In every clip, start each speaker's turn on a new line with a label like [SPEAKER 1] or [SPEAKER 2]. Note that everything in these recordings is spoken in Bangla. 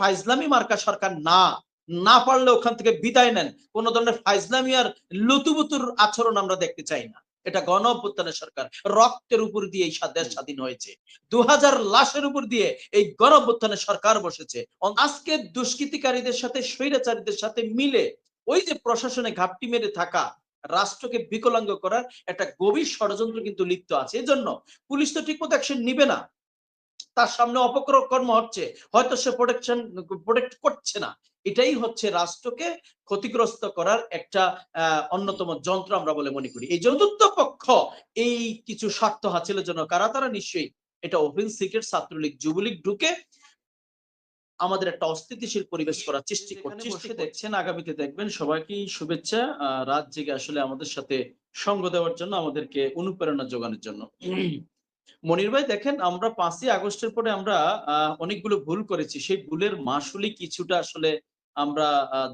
[SPEAKER 1] ফাইজলামি মার্কা সরকার না পারলে ওখান থেকে বিদায় নেন। কোন ধরনের ফাইজলামি আর লুতুবুতুর আচরণ আমরা দেখতে চাই না। এটা গণ অভ্যুত্থানের সরকার, রক্তের উপর দিয়ে এই দেশ স্বাধীন হয়েছে, 2000 লাশের উপর দিয়ে এই গণ অভ্যুত্থানের সরকার বসেছে। আজকে দুষ্কৃতিকারীদের সাথে স্বৈরাচারীদের সাথে মিলে ওই যে প্রশাসনে ঘাপটি মেরে থাকা, রাষ্ট্রকে বিকলাঙ্গ করার একটা গভীর ষড়যন্ত্র কিন্তু লিপ্ত আছে। এজন্য পুলিশ তো ঠিকমতো অ্যাকশন নিবে না, তার সামনে অপকর্ম হচ্ছে, হয়তো সে প্রোটেক্ট করছে না। এটাই হচ্ছে রাষ্ট্রকে ক্ষতিগ্রস্ত করার একটা অন্যতম যন্ত্র আমরা বলে মনে করি। এই চতুর্থ পক্ষ এই কিছু স্বার্থ হাসিলের জন্য কারা তারা নিশ্চয়ই এটা ওপেন সিক্রেট ছাত্রলীগ যুবলীগ ঢুকে আমাদের একটা অস্থিতিশীল পরিবেশ করার চেষ্টা করছে। দেখছেন, আগামীতে দেখবেন। সবাইকেই শুভেচ্ছা রাত জেগে আসলে আমাদের সাথে সঙ্গ দেওয়ার জন্য, আমাদেরকে অনুপ্রেরণা যোগানোর জন্য। মনির ভাই দেখেন, আমরা 5ই আগস্টের পরে আমরা অনেকগুলো ভুল করেছি। সেই ভুলের মাসুলি কিছুটা আসলে আমরা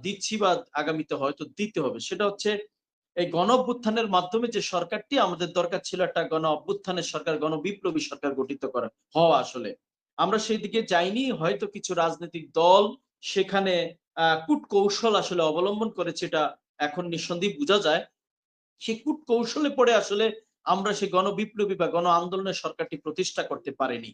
[SPEAKER 1] দিচ্ছি বা আগামীতে হয়তো দিতে হবে। সেটা হচ্ছে এই গণ অভ্যুত্থানের মাধ্যমে যে সরকারটি আমাদের দরকার ছিল, একটা গণ অভ্যুত্থানের সরকার, গণবিপ্লবী সরকার গঠিত হওয়া, আসলে আমরা সেই দিকে যাইনি। হয়তো কিছু রাজনৈতিক দল সেখানে কূটকৌশল আসলে অবলম্বন করেছে, এটা এখন নিঃসন্দেহে বোঝা যায়। সেই কূটকৌশলে পড়ে আসলে আমরা সেই গণবিপ্লবী বা গণ আন্দোলনের সরকারটি প্রতিষ্ঠা করতে পারিনি।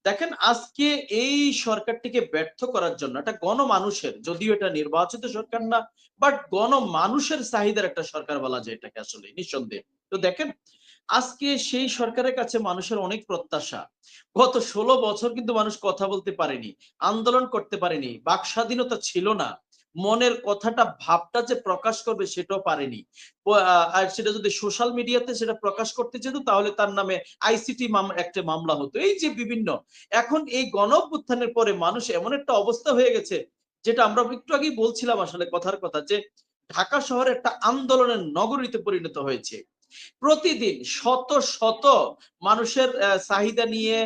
[SPEAKER 1] দেখেন, আজকে এই সরকারটিকে ব্যর্থ করার জন্য একটা গণমানুষের, যদিও এটা নির্বাচিত সরকার না, বাট গণমানুষের চাহিদার একটা সরকার বলা যায় এটাকে আসলে, নিঃসন্দেহে। তো দেখেন, আজকে সেই সরকারের কাছে মানুষের অনেক প্রত্যাশা। গত 16 বছর কিন্তু মানুষ কথা বলতে পারেনি, আন্দোলন করতে পারেনি, বাক স্বাধীনতা ছিল না, মনের কথাটা ভাবটা যে প্রকাশ করবে সেটাও পারেনি। আর সেটা যদি সোশ্যাল মিডিয়াতে সেটা প্রকাশ করতে যেত, তাহলে তার নামে আইসিটি একটা মামলা হতো। এই যে বিভিন্ন, এখন এই গণ অভ্যুত্থানের পরে মানুষ এমন একটা অবস্থা হয়ে গেছে, যেটা আমরা একটু আগেই বলছিলাম আসলে কথার কথা, যে ঢাকা শহর একটা আন্দোলনের নগরীতে পরিণত হয়েছে। প্রতিদিন শত শত মানুষের চাহিদা নিয়ে,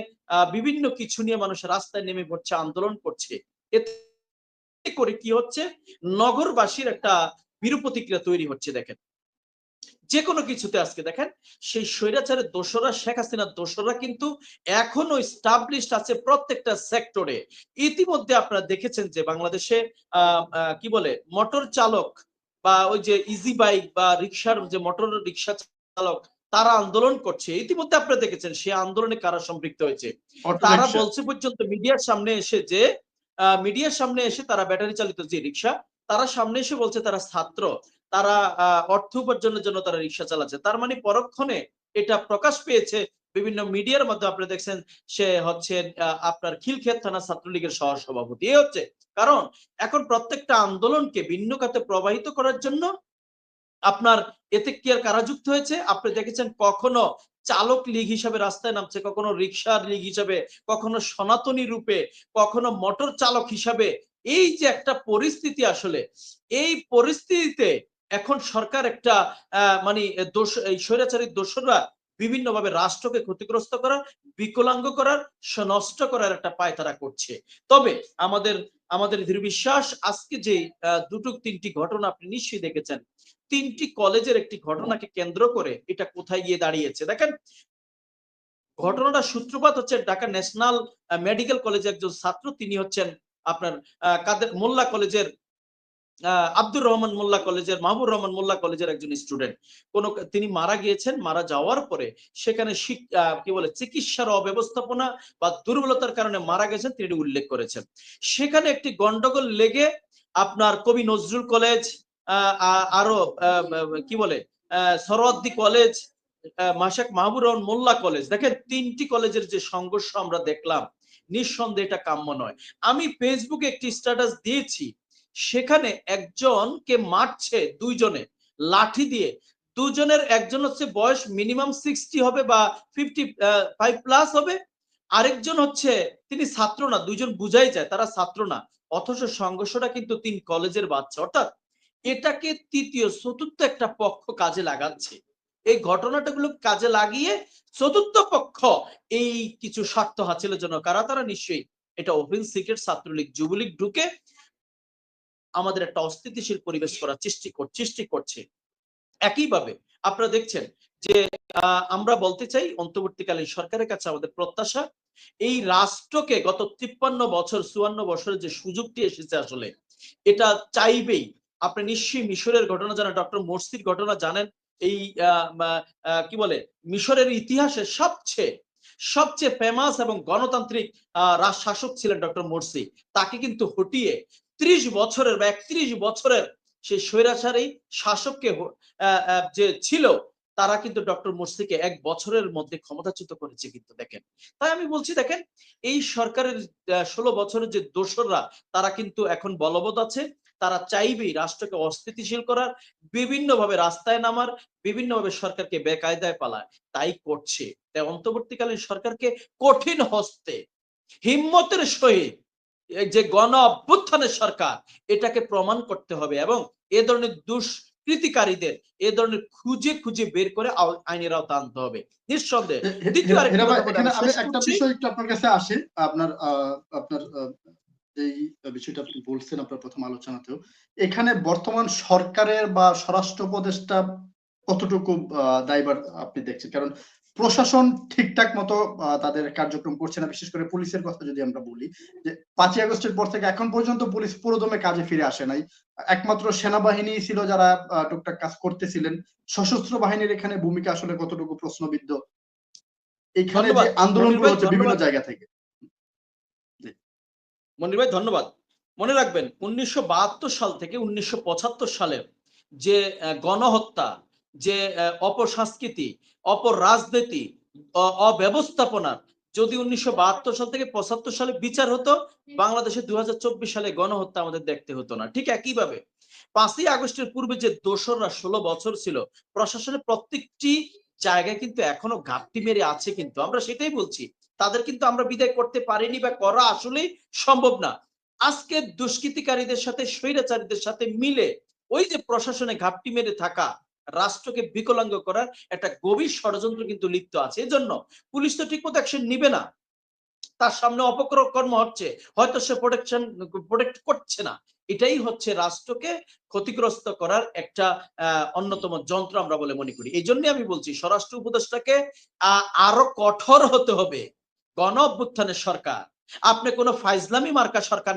[SPEAKER 1] বিভিন্ন কিছু নিয়ে মানুষ রাস্তায় নেমে পড়ছে, আন্দোলন করছে। এতে করে কি হচ্ছে, নগরবাসীর একটা বিরূপ প্রতিক্রিয়া তৈরি হচ্ছে। দেখেন, যে কোনো কিছুতে আজকে দেখেন, সেই স্বৈরাচারের দোসররা, শেখ হাসিনার দোসররা কিন্তু এখনো স্টাবলিশড আছে প্রত্যেকটা সেক্টরে। ইতিমধ্যে আপনারা দেখেছেন যে বাংলাদেশে কি বলে, মোটর চালক বা ওই যে ইজি বাইক বা রিক্সার যে মোটর রিক্সা চালক, তারা আন্দোলন করছে। ইতিমধ্যে আপনারা দেখেছেন সেই আন্দোলনে কারা সম্পৃক্ত হয়েছে। তারা বলছে পর্যন্ত মিডিয়ার সামনে এসে, যে মিডিয়ার সামনে এসে তারা ব্যাটারি চালিত যে রিক্সা, তারা সামনে এসে বলছে তারা ছাত্র, তারা অর্থ উপার্জনের জন্য তারা রিক্সা চালাচ্ছে। তার মানে পরক্ষণে এটা প্রকাশ পেয়েছে বিভিন্ন মিডিয়ার মধ্যে। আপনি দেখছেন সে হচ্ছে আপনার খিলক্ষেত থানা ছাত্রলীগের সহ সভাপতি। এই হচ্ছে কারণ, এখন প্রত্যেকটা আন্দোলনকে ভিন্ন খাতে প্রবাহিত করার জন্য আপনার এতে কি আর কারা যুক্ত হয়েছে? আপনি দেখেছেন কখনো চালক লীগ হিসাবে রাস্তায় নামছে, কখনো রিক্সার লীগ হিসাবে, কখনো সনাতনী রূপে, কখনো মোটর চালক হিসাবে। এই যে একটা পরিস্থিতি, আসলে এই পরিস্থিতিতে এখন সরকার একটা মানে এই স্বৈরাচারীর দোসররা বিভিন্নভাবে রাষ্ট্রকে ক্ষতিগ্রস্ত করার, বিকলাঙ্গ করার, নষ্ট করার একটা পায়তারা করছে। তবে আমাদের আমাদের দৃঢ় বিশ্বাস, আজকে যে দুটো তিনটি ঘটনা আপনি নিশ্চয়ই দেখেছেন, 3টি কলেজের একটি ঘটনাকে কেন্দ্র করে এটা কোথায় গিয়ে দাঁড়িয়েছে। দেখেন, ঘটনাটা সূত্রপাত হচ্ছে ঢাকা ন্যাশনাল মেডিকেল কলেজের একজন ছাত্র, তিনি হচ্ছেন আপনার কাদের মোল্লা কলেজের, আব্দুর রহমান মোল্লা কলেজের, মাহবুর রহমান মোল্লা কলেজের একজন স্টুডেন্ট। তিনি মারা গিয়েছেন। মারা যাওয়ার পরে সেখানে কি বলে, চিকিৎসার অব্যবস্থাপনা বা দুর্বলতার কারণে মারা গেছেন, তিনি উল্লেখ করেছেন। সেখানে একটি গন্ডগোল লেগে আপনার কবি নজরুল কলেজ, আরো কি বলে, সরওয়ার্দী কলেজ, মাশাক মাহবুর রহমান মোল্লা কলেজ, দেখেন 3টি কলেজের যে সংঘর্ষ আমরা দেখলাম, নিঃসন্দেহে এটা কাম্য নয়। আমি ফেসবুকে একটি স্ট্যাটাস দিয়েছি, সেখানে একজনকে মারছে দুইজনে লাঠি দিয়ে। দুজনের একজন হচ্ছে বয়স মিনিমাম 60 হবে বা 55 প্লাস হবে, আরেকজন হচ্ছে তিনি ছাত্র না, দুইজন বুঝাই যায় তারা ছাত্র না, অথচ সংঘর্ষটা কিন্তু 3 কলেজের বাচ্চা। অর্থাৎ এটাকে তৃতীয় চতুর্থ একটা পক্ষ কাজে লাগাচ্ছে। এই ঘটনাটাগুলো কাজে লাগিয়ে চতুর্থ পক্ষ এই কিছু স্বার্থ হাসিলের জন্য কারা তারা নিশ্চয়ই এটা ওপেন সিক্রেট ছাত্রলীগ যুবলীগ ঢুকে আমাদের একটা অস্থিতিশীল পরিবেশ করার চেষ্টা করছে। একইভাবে আপনারা দেখছেন যে আমরা বলতে চাই অন্তর্বর্তীকালীন সরকারের কাছে আমাদের প্রত্যাশা এই রাষ্ট্রকে গত 53 বছর 54 বছরের যে সুযোগটি এসেছে আসলে এটা চাইবেই। আপনি নিশ্চয়ই মিশরের ঘটনা জানেন, ডক্টর মোরসির ঘটনা জানেন। এই কি বলে মিশরের ইতিহাসে সবচেয়ে ফেমাস এবং গণতান্ত্রিক শাসক ছিলেন ডক্টর মোরসি। তাকে কিন্তু হটিয়ে 30 বছরের বা 31 বছরের সেই স্বৈরাচারী শাসককে যে ছিল তারা কিন্তু ডক্টর মোরসিকে 1 বছরের মধ্যে ক্ষমতাচ্যুত করেছে কিন্তু দেখেন। তাই আমি বলছি দেখেন এই সরকারের 16 বছরের যে দোসররা তারা কিন্তু এখন বলবৎ আছে। তারা চাইবেই রাষ্ট্রকে অস্থিতিশীল করার, বিভিন্নভাবে রাস্তায় নামার, বিভিন্নভাবে সরকারকে বেকায়দায় পালায়। তাই করছে। তাই অন্তর্বর্তীকালীন সরকারকে কঠিন হস্তে হিম্মতের সহিত এই যে গণ অভ্যুত্থানের সরকার এটাকে প্রমাণ করতে হবে এবং এ ধরনের দুষ্কৃতিকারীদের এ ধরনের খুঁজে বের করে আইনের আওতা আনতে হবে নিঃসন্দেহে। দ্বিতীয় আরেকটি কথা বলে
[SPEAKER 2] এখানে আমি
[SPEAKER 1] শেষ
[SPEAKER 2] একটা
[SPEAKER 1] করছি।
[SPEAKER 2] বিষয় একটু আপনার কাছে আসি। আপনার আপনার এই বিষয়টা আপনি বলছেন আপনার প্রথম আলোচনাতেও, এখানে বর্তমান সরকারের বা স্বরাষ্ট্র উপদেষ্টা কতটুকু দায়ভার আপনি দেখছেন? কারণ প্রশাসন ঠিকঠাক মতো তাদের কার্যক্রম করছে না। বিশেষ করে পুলিশের কথা যদি আমরা বলি, যে 5ই আগস্টের পর থেকে এখন পর্যন্ত পুলিশ পুরোদমে কাজে ফিরে আসে নাই। একমাত্র সেনাবাহিনী ছিল যারা টুকটাক কাজ করতেছিলেন। সশস্ত্র বাহিনীর এখানে ভূমিকা আসলে কতটুকু প্রশ্নবিদ্ধ? এখানে যে
[SPEAKER 1] ধন্যবাদ মনির
[SPEAKER 2] আন্দোলনগুলো
[SPEAKER 1] ভাই,
[SPEAKER 2] হচ্ছে বিভিন্ন
[SPEAKER 1] ধন্যবাদ
[SPEAKER 2] জায়গা থেকে।
[SPEAKER 1] মনির ভাই, ধন্যবাদ। মনে রাখবেন 1972 সাল থেকে 1975 সালের যে গণহত্যা, যে অপসংস্কৃতি, অপরাজনীতি, অব্যবস্থাপনা, যদি 1972 সাল থেকে 75 সালে বিচার হতো, বাংলাদেশে 2024 সালে গণহত্যা আমাদের দেখতে হতো না। ঠিক একইভাবে 5ই আগস্টের পূর্বে যে দোসররা 16 বছর ছিল, প্রশাসনের প্রত্যেকটি জায়গায় কিন্তু এখনো ঘাপটি মেরে আছে কিন্তু। আমরা সেটাই বলছি। তাদের কিন্তু আমরা বিদায় করতে পারিনি বা করা আসলেই সম্ভব না। আজকে দুষ্কৃতিকারীদের সাথে স্বৈরাচারীদের সাথে মিলে ওই যে প্রশাসনে ঘাপটি মেরে থাকা রাষ্ট্রকে বিকলাঙ্গ করার একটা গভীর ষড়যন্ত্র কিন্তু লিপ্ত আছে। এজন্য পুলিশ তো ঠিকমতো অ্যাকশন নিবে না। তার সামনে অপকর্ম হচ্ছে, হয়তো সে প্রোটেক্ট করছে না। এটাই হচ্ছে রাষ্ট্রকে ক্ষতিগ্রস্ত করার একটা অন্যতম যন্ত্র আমরা বলে মনে করি। এই জন্য আমি বলছি স্বরাষ্ট্র উপদেষ্টাকে আরো কঠোর হতে হবে। গণ অভ্যুত্থানের সরকার, আপনি কোনো ফাইজলামি মার্কা সরকার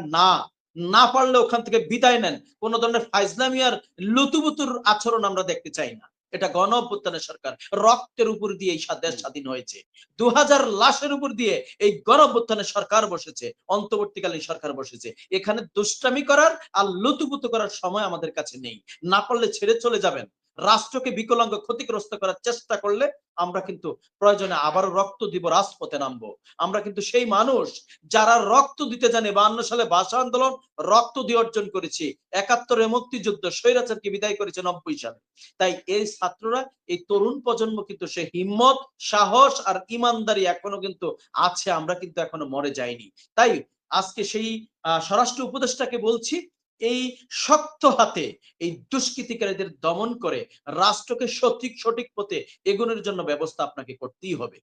[SPEAKER 1] না পারলে ওখান থেকে বিদায় নেন। কোন ধরনের ফাইজলামি আর লুতুবুতুর আচরণ আমরা দেখতে চাই না। এটা গণ অভ্যুত্থানের সরকার। রক্তের উপর দিয়ে এই দেশ স্বাধীন হয়েছে। 2000 লাশের উপর দিয়ে এই গণ অভ্যুত্থানের সরকার বসেছে, অন্তর্বর্তীকালীন সরকার বসেছে। এখানে দুষ্টামি করার আর লুতুপুতু করার সময় আমাদের কাছে নেই। না পারলে ছেড়ে চলে যাবেন। রাষ্ট্রকে বিকলাঙ্গ ক্ষতিগ্রস্ত করার চেষ্টা করলে আমরা কিন্তু প্রয়োজনে আবারও রক্ত দিব, রাজপথে নামবো। আমরা কিন্তু সেই মানুষ যারা রক্ত দিতে জানে। 52 সালে ভাষা আন্দোলন রক্ত দিয়ে অর্জন করেছি। 71 মুক্তিযুদ্ধ স্বৈরাচারকে বিদায় করেছে 90 সালে। তাই এই ছাত্ররা, এই তরুণ প্রজন্ম কিন্তু সে হিম্মত, সাহস আর ইমানদারি এখনো কিন্তু আছে। আমরা কিন্তু এখনো মরে যাইনি। তাই আজকে সেই স্বরাষ্ট্র উপদেষ্টাকে বলছি, এই শক্ত হাতে এই দুষ্কৃতিকারীদের দমন করে রাষ্ট্রকে সঠিক পথে এগোনোর জন্য ব্যবস্থা আপনাকে করতেই হবে।